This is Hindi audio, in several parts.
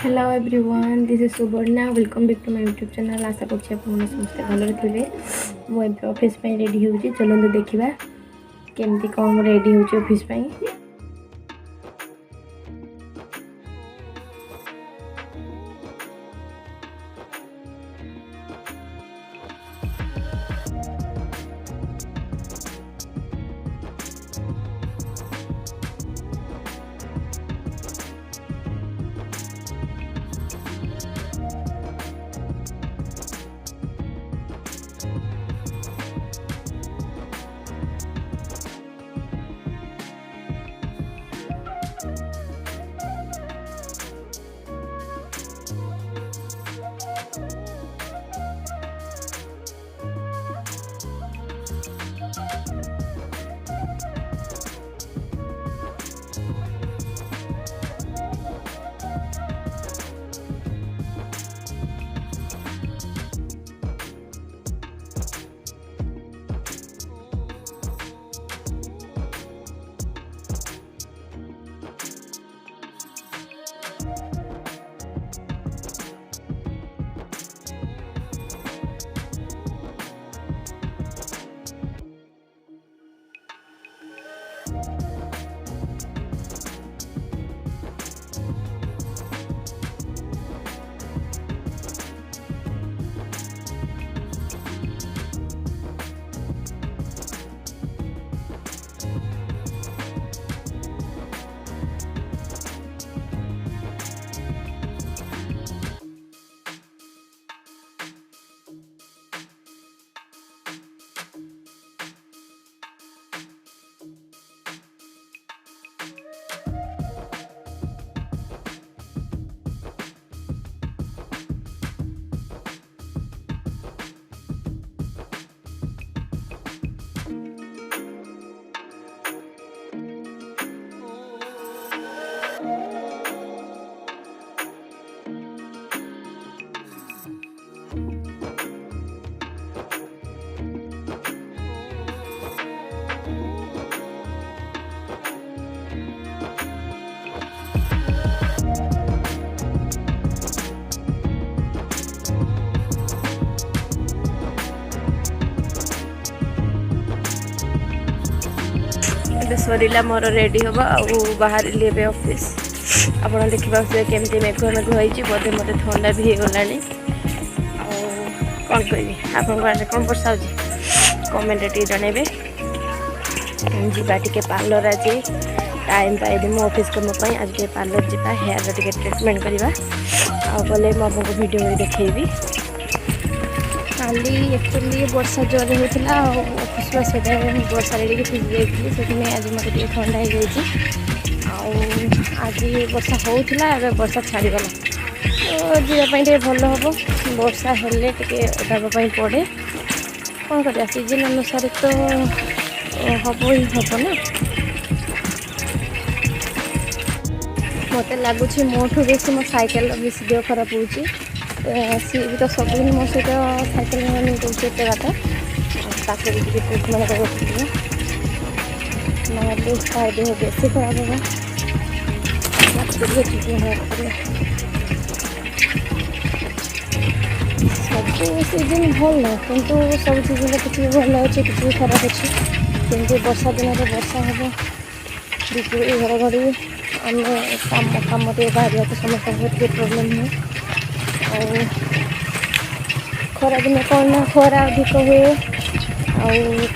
Hello everyone, this is Suvarna. Welcome back to my YouTube channel. आशा करछि आपन समस्त भलरे थिबे। मो एबे ऑफिस पे रेडी होउची। चलंतु देखिबा केमती कोन रेडी होउची ऑफिस पे। सरीला मोर रेडी हम बाहर ऑफिस। आप देखा केमती मेघ मेघ होती बोधे मत थंडा भी होगला। कौन कह आप कौन वर्षा हो कमेंट टे जनइबे। जी पार्लर आज टाइम पाइबे मो ऑफिस कम आज पार्लर जा हेयर टे ट्रिटमेंट करवा आगे मुझे भिड देखी। काली एक्चुअली वर्षा जोर होता ऑफिस से वर्षा रे भिजी जाती आज मत ठंडा हो जाए। आज वर्षा होता वर्षा छाड़गला तो जावाई भल हम। वर्षा हेले ओदावाई पड़े कौन कर सीजन अनुसार तो हम ही हम ना। मत लगुच मोठू बेसी मो साइकेल बेसी देह खराब हो सी भी तो सब दिन मो सहित साइकेल रनिंग कर भी ट्रिटमेंट कर ना देह बेसी खराब होगा। सब सीजन भल किंतु सब सीजन किसी भल अच्छे किसी खराब अच्छे। किंतु वर्षा दिन में वर्षा हम बिजली घड़घड़ी आम कम कम बाहर तो समस्त बहुत प्रोब्लेम हुए। खरा दिन कौन ना खरा अधिक हुए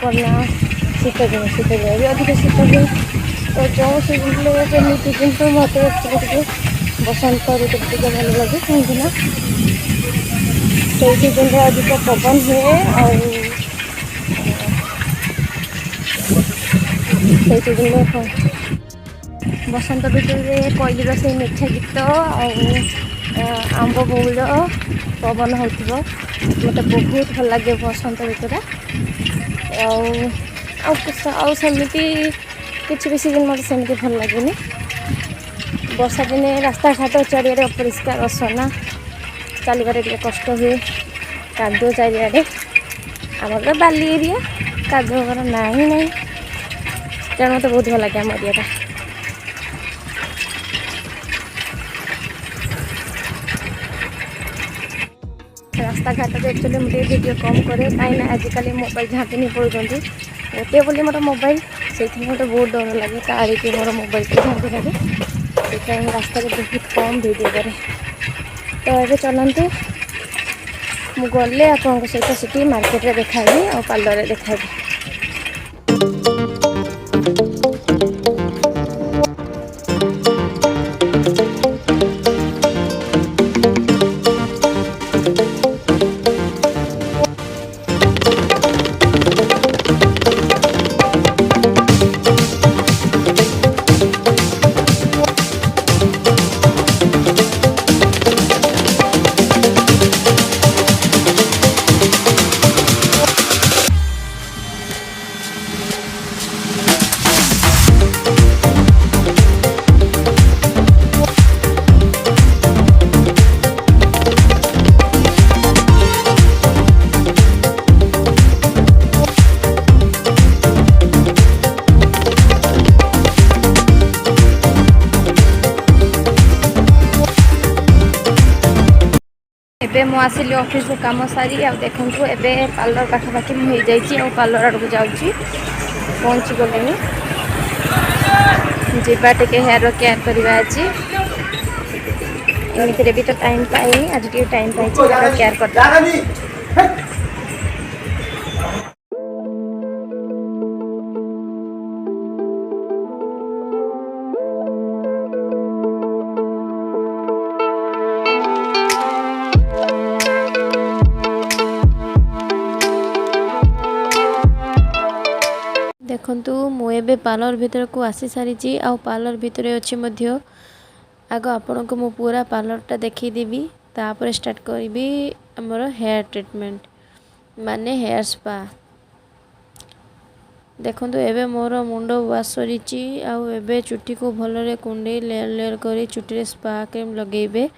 कौन ना शीत दिन भी अधिक शीत हुए। तो जो सीजन सीजन तो मत बसंत ऋतु टे भल लगे कहीं से सीजन अधिक पवन हुए सीजन बसंत ऋतु में कोईर से मिठा गीत आंब बौल पवन हो मत बहुत भल लगे बसंत ऋतुरा। सेमती किसी भी सीजन मत सेमती भल लगे। वर्षा दिने रास्ता घाट चारिड़े अपरिष्कार असना चलवे कष्ट हुए कादुଅ चारिड़े। आमर तो बाली एरिया कादुଅ घर ना ही नहीं तेणु मत बहुत भल लगे आम एरिया। रास्ता घाट एक्चुअली मुझे वीडियो कम करे कहीं आजिकल मोबाइल झाँपी नहीं पड़ुंट गोटे बोली मोर मोबाइल से मत बहुत डर लगे तारी मोर मोबाइल को झाँपी लगे से रास्ता बहुत कम वीडियो करे तो ये चलते मुझे गले आप सहित सीटी मार्केट में देखाबी और पार्लर में देखाबी। एबे मु आसिली ऑफिस को काम सारी आ देखु एबे पार्लर पाखापाखि मुझे और पार्लर आड़ को जाऊँगी पहुँची गले जीवा टे हेयर केयर करवा आज एमती भी तो टाइम पाइनी आज टे टाइम पाई हेयर केयर कर देखु मुझे पार्लर भीतर को आसी सारी आ पार्लर भीतर अच्छी आग आपण को मु पूरा पार्लरटा देखीदेवी तापर स्टार्ट करी आमर हेयर ट्रीटमेंट माने हेयर स्पा। देखु एबे मोर मुंड वाश सरी आबे चुटी को भलरे कुंडे लेयर लेयर करी चुटी स्पा क्रीम लगेबे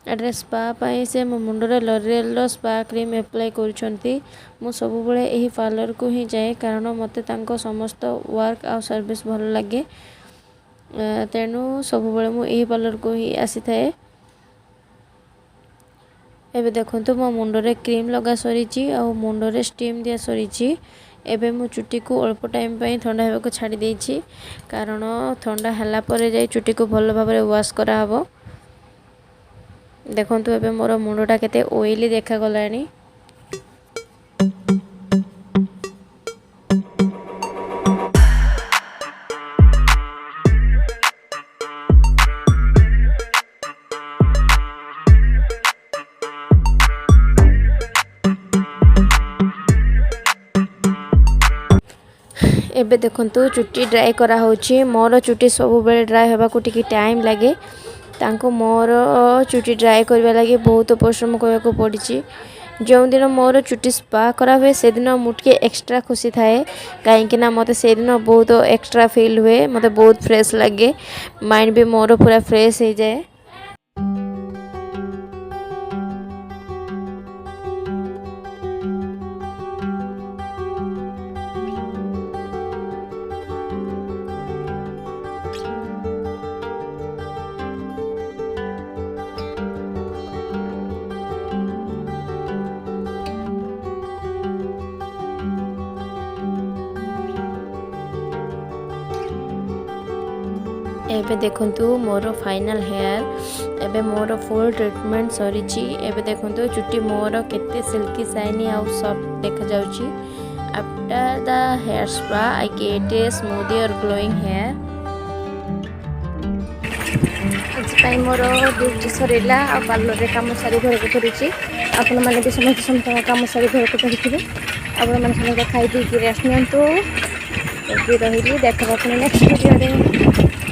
एड्रेस स्पा पाई से मो मुंडरे लॉरियल स्पा क्रीम एप्लाई करुछंती। मु सब बेले एही पार्लर को ही जाए कारण मते तांको समस्त वर्क आ सर्विस भल लगे तेणु सब बेले मु एही पार्लर को ही आसी थाए। एबे देखंतु मो मुंडरे क्रीम लगा सरी आ मुंडरे स्टीम दिया सरी एबे मु चुटी को अल्प टाइम पाई ठंडा हेबा को छाड़ी देछि कारण ठंडा हला परे जाई चुटी को भल भाबरे वॉश करा हबो। देखंतु एबे मोर मुंडटा केते ऑयली देखा गलानी एबे देखंतु चुट्टी ड्राई करा होची मोर चुट्टी सब बेले ड्राई हेबा को टिके टाइम लागे तांको मोर चुट्टी ड्राई करबा लगे बहुत परिश्रम करबा पड़ी। जो दिन मोर चुट्टी स्पा करा हुए से दिन मुझे एक्स्ट्रा खुशी थाए कहीं मत से दिन बहुत एक्स्ट्रा फील हुए मत बहुत फ्रेश लगे माइंड भी मोर पूरा फ्रेश हो जाए। एबे देखंतु मोर फाइनल हेयर एबे मोर फुल ट्रीटमेंट सरी एबे देखंतु चुट्टी मोर केते सिल्की शाइनी आउ सॉफ्ट देखा जाउची। After the hair spa I get a smooth और ग्लोइंग हेयर। आज मोर ड्यूटी सरला आ पार्लर रे काम सारी घर को करूची आपण माने भी समस्त काम सारी घर को करिथिबे आपण माने समस्त खाई पी के रेस्ट नियंतु रहिली देखबा नेक्स्ट वीडियो रे।